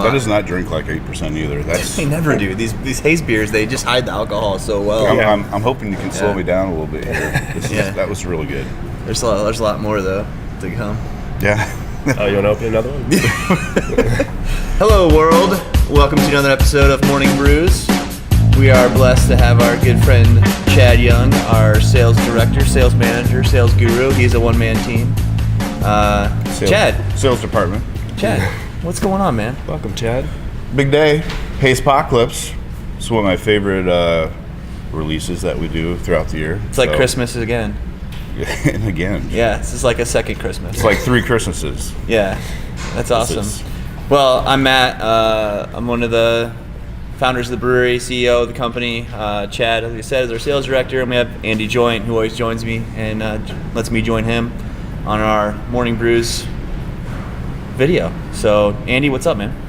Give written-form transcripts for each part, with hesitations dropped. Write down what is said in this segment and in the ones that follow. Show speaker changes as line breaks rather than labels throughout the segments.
That does not drink like 8% either.
They never do. These haze beers, they just hide the alcohol so well.
I'm hoping you can slow me down a little bit here. That was really good.
There's a lot more though to come.
Yeah.
Oh, you want to open another one?
Hello, world. Welcome to another episode of Morning Brews. We are blessed to have our good friend Chad Young, our sales director, sales manager, sales guru. He's a one-man team. Chad.
Sales department.
Chad, what's going on, man?
Welcome, Chad.
Big day. Hazepocalypse. It's one of my favorite releases that we do throughout the year.
It's like Christmas again.
And again.
Yeah, this is like a second Christmas.
It's like 3 Christmases.
Yeah, that's awesome. Well, I'm Matt. I'm one of the founders of the brewery, CEO of the company. Chad, like I said, is our sales director. And we have Andy Joint, who always joins me and lets me join him on our Morning Brews video. So, Andy, what's up, man?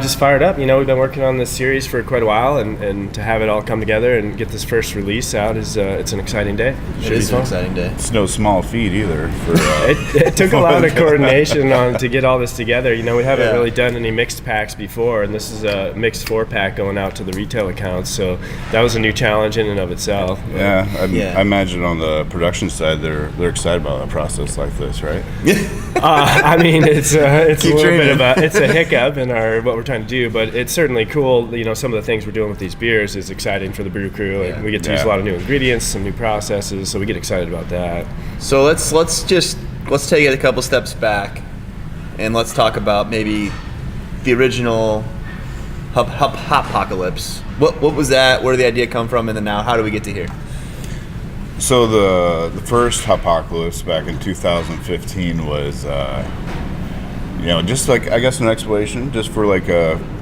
Just fired up. You know, we've been working on this series for quite a while, and to have it all come together and get this first release out is it's an exciting day.
It is an exciting day.
It's no small feat either.
It took a lot of coordination to get all this together. You know, we haven't really done any mixed packs before, and this is a mixed 4-pack going out to the retail accounts. So that was a new challenge in and of itself.
Yeah, I imagine on the production side, they're excited about a process like this, right?
I mean, it's a little bit of it's a hiccup in what we're trying to do, but it's certainly cool. You know, some of the things we're doing with these beers is exciting for the brew crew. Like, we get to use a lot of new ingredients, some new processes, so we get excited about that.
So let's take it a couple steps back, and let's talk about maybe the original Hazepocalypse. What was that? Where did the idea come from, and then now how do we get to here?
So the first Hazepocalypse back in 2015 was, just like, I guess, an exploration. Just for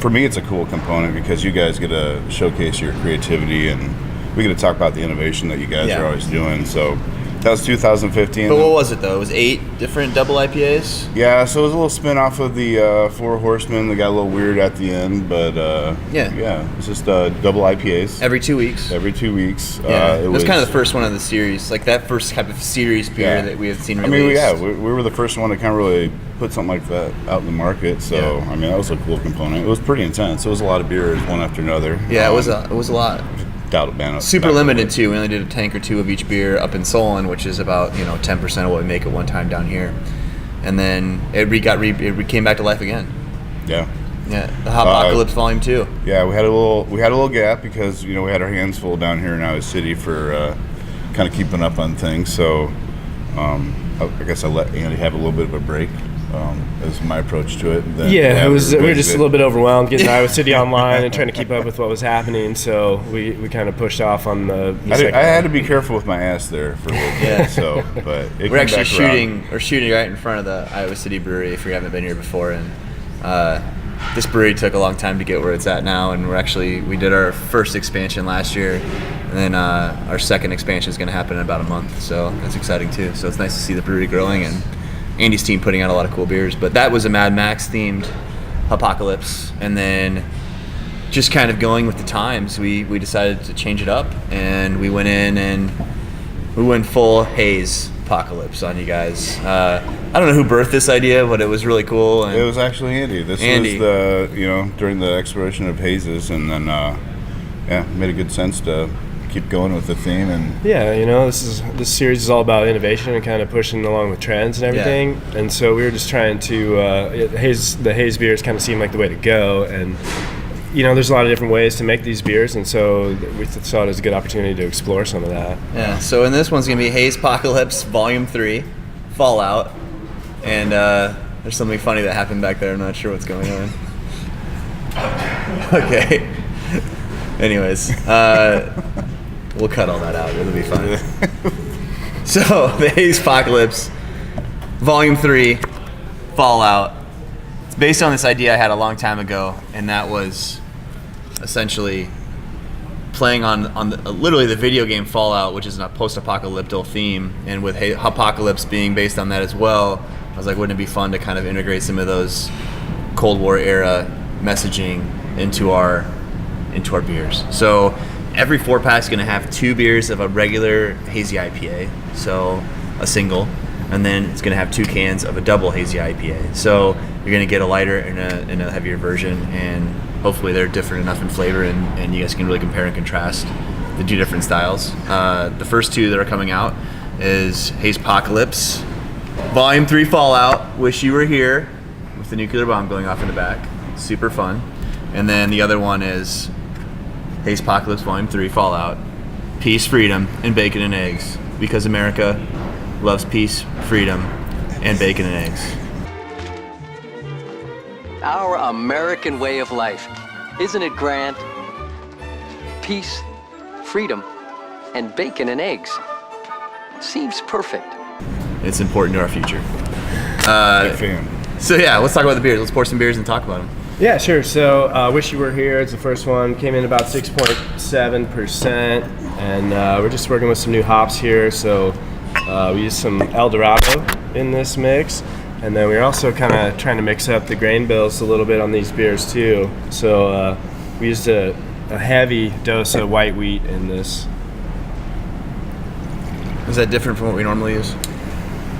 for me, it's a cool component because you guys get to showcase your creativity and we get to talk about the innovation that you guys are always doing. So that was 2015.
But what was it though? It was 8 different double IPAs?
Yeah, so it was a little spin off of the Four Horsemen that got a little weird at the end, but it's just double IPAs.
Every 2 weeks?
Every 2 weeks.
It was kind of the first one of the series, like that first type of series beer that we have seen released.
We were the first one to kind of really put something like that out in the market, so I mean, that was a cool component. It was pretty intense. It was a lot of beers, one after another.
Yeah, it was a lot. Super limited too. We only did a tank or 2 of each beer up in Solon, which is about 10% of what we make at one time down here, and then it came back to life again.
Yeah,
the Hazepocalypse Volume 2.
Yeah, we had a little gap because we had our hands full down here in Iowa City for kind of keeping up on things. So I guess I let Andy have a little bit of a break. Is my approach to it.
We were just a little bit overwhelmed getting Iowa City online and trying to keep up with what was happening, so we kind of pushed off on the
I had to be careful with my ass there for a little bit. So, but
we're actually shooting right in front of the Iowa City Brewery if you haven't been here before, and this brewery took a long time to get where it's at now, and we did our first expansion last year, and then our second expansion is going to happen in about a month, so that's exciting too. So it's nice to see the brewery growing and Andy's team putting out a lot of cool beers. But that was a Mad Max themed Hazepocalypse, and then just kind of going with the times, we decided to change it up, and we went in and we went full Hazepocalypse on you guys. I don't know who birthed this idea, but it was really cool. And
it was actually Andy. This was during the exploration of hazes, and then it made a good sense to keep going with the theme. And
this series is all about innovation and kind of pushing along with trends and everything, and so we were just trying to the haze beers kind of seemed like the way to go, and there's a lot of different ways to make these beers, and so we saw it as a good opportunity to explore some of that.
So in this one's gonna be Hazepocalypse Volume 3 Fallout, and there's something funny that happened back there. I'm not sure what's going on. Okay. Anyways, we'll cut all that out. It'll be fine. So, the Hazepocalypse, Volume 3, Fallout. It's based on this idea I had a long time ago, and that was essentially playing on literally the video game Fallout, which is a post-apocalyptic theme, and with Hazepocalypse being based on that as well, I was like, wouldn't it be fun to kind of integrate some of those Cold War era messaging into our beers. So every 4-pack is going to have 2 beers of a regular hazy IPA, so a single, and then it's going to have 2 cans of a double hazy IPA. So you're going to get a lighter and a heavier version, and hopefully they're different enough in flavor, and you guys can really compare and contrast the two different styles. The first two that are coming out is Hazepocalypse, Volume 3 Fallout, Wish You Were Here, with the nuclear bomb going off in the back. Super fun. And then the other one is Hazepocalypse Volume 3 Fallout, Peace, Freedom, and Bacon and Eggs, because America loves peace, freedom, and bacon and eggs.
Our American way of life. Isn't it grand? Peace, freedom, and bacon and eggs. Seems perfect.
It's important to our future.
Big fan.
So yeah, let's talk about the beers. Let's pour some beers and talk about them.
Yeah, sure. So, Wish You Were Here. It's the first one. Came in about 6.7%, and we're just working with some new hops here. So, we used some El Dorado in this mix, and then we're also kind of trying to mix up the grain bills a little bit on these beers too. So, we used a heavy dose of white wheat in this.
Is that different from what we normally use?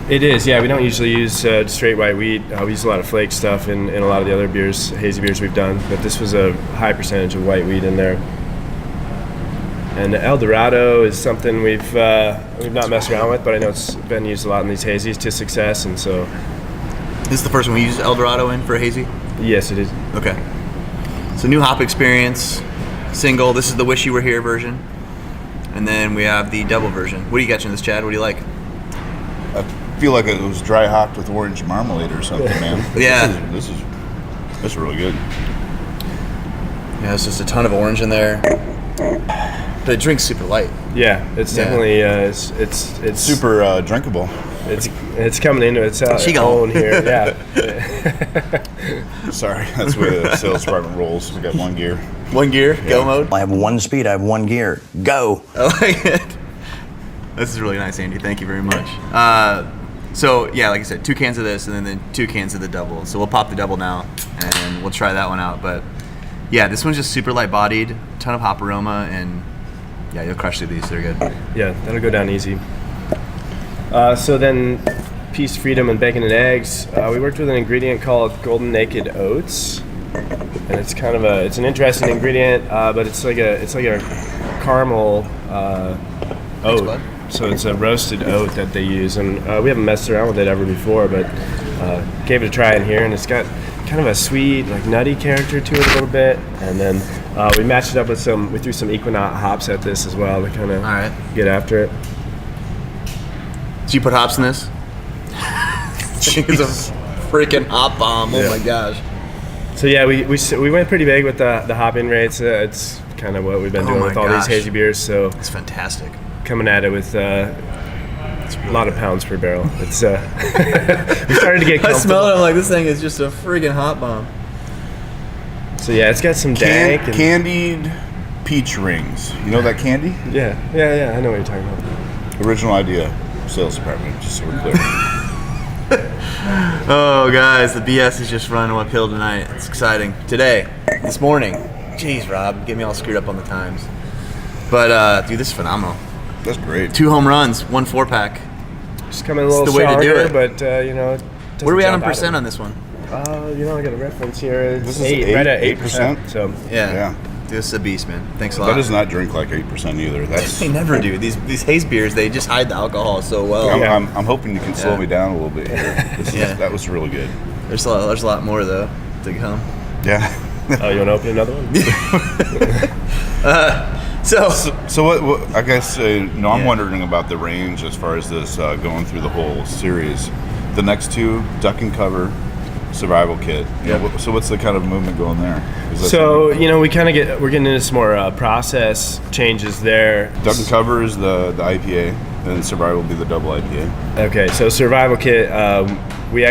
It is, yeah. We don't usually use straight white wheat. We use a lot of flake stuff in a lot of the other beers, hazy beers we've done, but this was a high percentage of white wheat in there. And El Dorado is something we've not messed around with, but I know it's been used a lot in these hazies to success, and so.
This is the first one we used El Dorado in for a hazy?
Yes, it is.
Okay. So new hop experience, single. This is the Wish You Were Here version. And then we have the double version. What are you catching this, Chad? What do you like?
I feel like it was dry hopped with orange marmalade or something, man.
Yeah.
This is really good.
Yeah, there's just a ton of orange in there. But it drinks super light.
Yeah, it's definitely it's
Super drinkable.
it's coming into its own here. Yeah.
Sorry, that's where the sales department rolls. We got one gear.
One gear, go mode.
I have one speed, I have one gear. Go.
I like it. This is really nice, Andy. Thank you very much. So yeah, like I said, 2 cans of this and then 2 cans of the double. So we'll pop the double now and we'll try that one out. But yeah, this one's just super light bodied, ton of hop aroma, and yeah, you'll crush through these. They're good.
Yeah, that'll go down easy. So then, Peace, Freedom, and Bacon and Eggs. We worked with an ingredient called Golden Naked Oats, and it's kind of it's an interesting ingredient, but it's like a caramel oat. So it's a roasted oat that they use, and we haven't messed around with it ever before, but gave it a try in here, and it's got kind of a sweet, like nutty character to it a little bit, and then we matched it up with we threw some Equinox hops at this as well to kind of get after it.
So you put hops in this? It's a freaking hop bomb! Oh my gosh!
So yeah, we went pretty big with the hop-in rates. It's kind of what we've been doing with all these hazy beers. So
it's fantastic.
Coming at it with a lot of pounds per barrel. It's we started to get comfortable.
I smell it. I'm like, this thing is just a friggin' hot bomb.
So yeah, it's got some dank and
candied peach rings. You know that candy?
Yeah. I know what you're talking about.
Original idea, sales department. Just so we're clear.
Oh, guys, the BS is just running uphill tonight. It's exciting. This morning. Jeez, Rob, get me all screwed up on the times. But dude, this is phenomenal.
That's great.
2 home runs, 1 4-pack.
Just coming a little
the way to do
stronger,
it.
but
Where are we at on percent on this one?
I got a reference here. It's
This is
right at
8%.
So
Yeah.
Dude, this is a beast, man. Thanks a lot.
That does not drink like 8% either.
They never do. These haze beers, they just hide the alcohol so well.
I'm hoping you can slow me down a little bit here. That was really good.
There's a lot more though to come.
Yeah.
oh, you want to open another one?
So
what I guess I'm wondering about the range as far as this going through the whole series. The next 2, Duck and Cover, Survival Kit. So what's the kind of movement going there?
So we kind of we're getting into some more process changes there.
Duck and Cover is the IPA, and Survival will be the double IPA.
Okay, so Survival Kit, we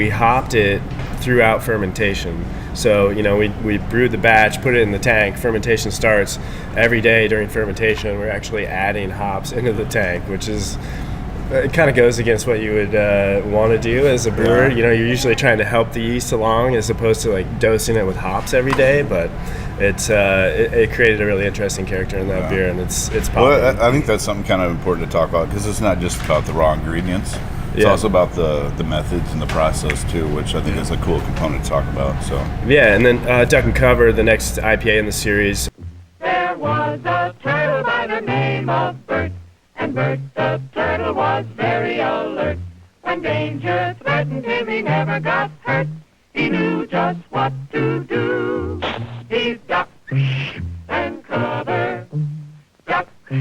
hopped it throughout fermentation. So we brewed the batch, put it in the tank. Fermentation starts every day during fermentation. We're actually adding hops into the tank, which is it kind of goes against what you would want to do as a brewer. You're usually trying to help the yeast along as opposed to like dosing it with hops every day. But it created a really interesting character in that beer, and it's popular.
Well, I think that's something kind of important to talk about because it's not just about the raw ingredients. It's also about the methods and the process too, which I think is a cool component to talk about. So
Yeah, and then Duck and Cover, the next IPA in the series.
There was a turtle by the name of Bert, and Bert the turtle was very alert. When danger threatened him, he never got hurt. He knew just what to do. He ducked and cover, ducked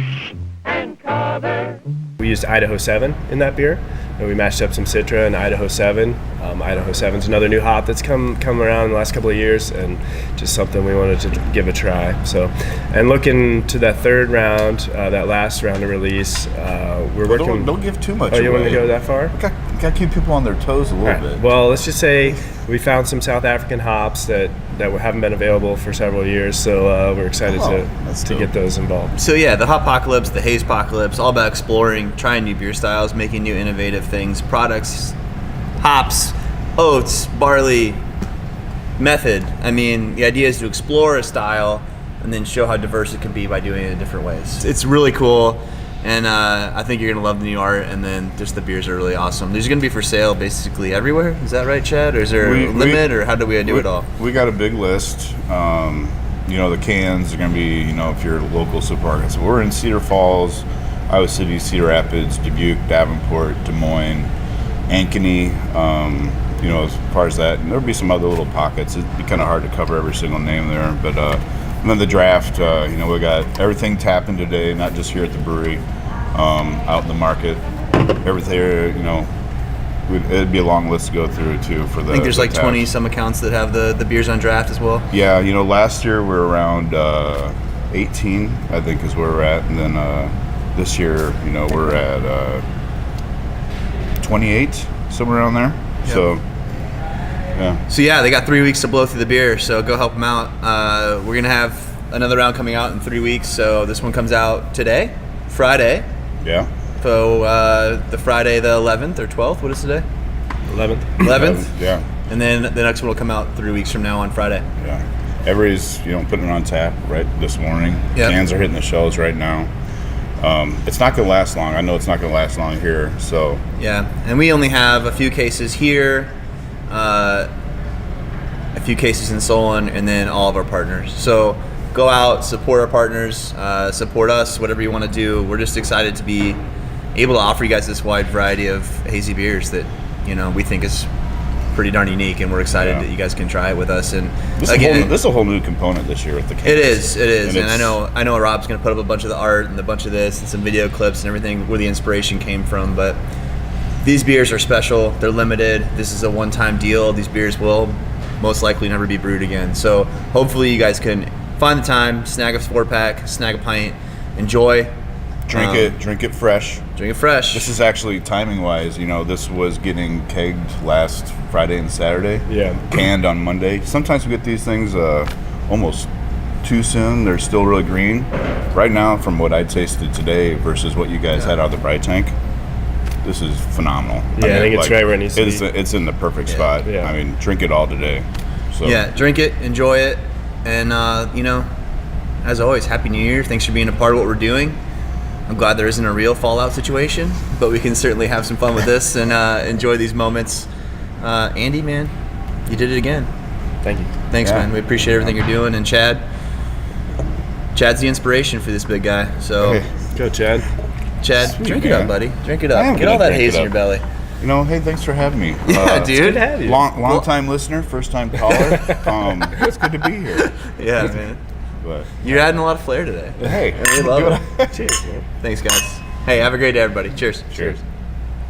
and cover.
We used Idaho 7 in that beer, and we mashed up some Citra and Idaho 7. Idaho 7's another new hop that's come around in the last couple of years, and just something we wanted to give a try. So, and looking to that third round, that last round of release, we're working.
don't give too much.
Oh, you
away.
want to go that far?
You got to keep people on their toes a little
All right.
bit.
Well, let's just say we found some South African hops that haven't been available for several years, so we're excited
that's
to
dope.
get those involved.
So yeah, the Hazepocalypse, the Hazepocalypse, all about exploring, trying new beer styles, making new innovative things, products, hops, oats, barley, method. I mean, the idea is to explore a style and then show how diverse it can be by doing it in different ways. It's really cool, and I think you're gonna love the new art, and then just the beers are really awesome. These are gonna be for sale basically everywhere. Is that right, Chad? Or is there a limit, or how do we do it all?
We got a big list. The cans are going to be, if you're a local supermarket. So we're in Cedar Falls, Iowa City, Cedar Rapids, Dubuque, Davenport, Des Moines, Ankeny. As far as that, and there'll be some other little pockets. It'd be kind of hard to cover every single name there, but and then the draft. We got everything tapping today, not just here at the brewery, out in the market. Everything, it'd be a long list to go through too for the.
I think there's like
taps.
20 some accounts that have the beers on draft as well.
Yeah, last year we were around 18, I think, is where we're at, and then this year, we're at 28, somewhere around there.
Yep.
So, yeah.
So yeah, they got 3 weeks to blow through the beer, so go help them out. We're gonna have another round coming out in 3 weeks, so this one comes out today, Friday.
Yeah.
So the Friday the 11th or 12th, what is today?
11th.
11th?
Yeah.
And then the next one will come out 3 weeks from now on Friday.
Yeah. Everybody's, putting it on tap right this morning.
Yep.
Cans are hitting the shelves right now. It's not going to last long. I know it's not going to last long here, so.
Yeah, and we only have a few cases here, a few cases in Solon, and then all of our partners. So go out, support our partners, support us, whatever you want to do. We're just excited to be able to offer you guys this wide variety of hazy beers that we think is pretty darn unique, and we're excited that you guys can try it with us. And
This is a whole new component this year with the cans.
It is, and I know Rob's going to put up a bunch of the art and a bunch of this and some video clips and everything where the inspiration came from. But these beers are special. They're limited. This is a one-time deal. These beers will most likely never be brewed again. So hopefully you guys can find the time, snag a 4-pack, snag a pint, enjoy.
Drink it fresh.
Drink it fresh.
This is actually timing-wise, this was getting kegged last Friday and Saturday.
Yeah.
Canned on Monday. Sometimes we get these things almost too soon. They're still really green. Right now, from what I tasted today versus what you guys had out of the Bright Tank, this is phenomenal.
Yeah, I think it's right where it needs to be.
It's in the perfect spot.
Yeah.
I mean, drink it all today. So.
Yeah, drink it, enjoy it, and as always, Happy New Year. Thanks for being a part of what we're doing. I'm glad there isn't a real Fallout situation, but we can certainly have some fun with this and enjoy these moments. Andy, man, you did it again.
Thank you.
Thanks, man. We appreciate everything you're doing. And Chad's the inspiration for this big guy. So,
Go, Chad.
Chad,
Sweet,
drink it
man.
up, buddy. Drink it
I
up.
am
Get all
gonna
that
drink
haze
it
in your
up.
belly.
Hey, thanks for having me.
Yeah, dude.
Good to have you.
Long time listener, first time caller. It's good to be here.
Yeah, man.
But
You're adding a lot of flair today.
hey,
I really love it.
Cheers, man.
Thanks, guys. Hey, have a great day, everybody. Cheers.
Cheers.